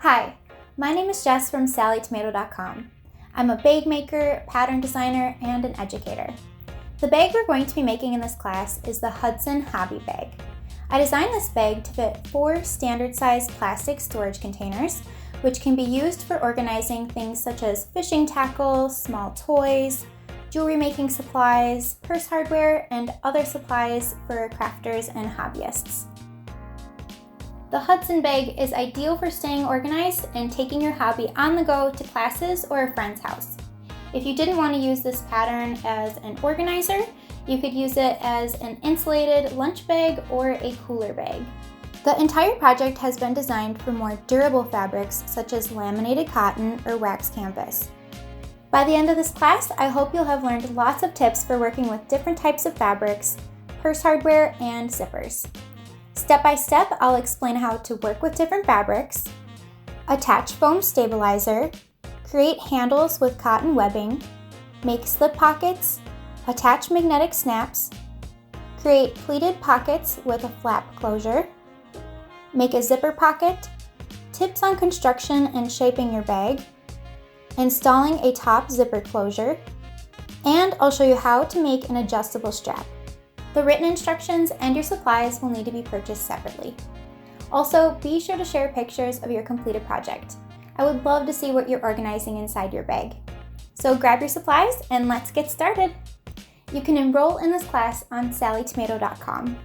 Hi, my name is Jess from SallieTomato.com. I'm a bag maker, pattern designer, and an educator. The bag we're going to be making in this class is the Hudson Hobby Bag. I designed this bag to fit 4 standard-sized plastic storage containers, which can be used for organizing things such as fishing tackle, small toys, jewelry making supplies, purse hardware, and other supplies for crafters and hobbyists. The Hudson bag is ideal for staying organized and taking your hobby on the go to classes or a friend's house. If you didn't want to use this pattern as an organizer, you could use it as an insulated lunch bag or a cooler bag. The entire project has been designed for more durable fabrics such as laminated cotton or wax canvas. By the end of this class, I hope you'll have learned lots of tips for working with different types of fabrics, purse hardware, and zippers. Step by step, I'll explain how to work with different fabrics, attach foam stabilizer, create handles with cotton webbing, make slip pockets, attach magnetic snaps, create pleated pockets with a flap closure, make a zipper pocket, tips on construction and shaping your bag, installing a top zipper closure, and I'll show you how to make an adjustable strap. The written instructions and your supplies will need to be purchased separately. Also, be sure to share pictures of your completed project. I would love to see what you're organizing inside your bag. So grab your supplies and let's get started. You can enroll in this class on SallieTomato.com.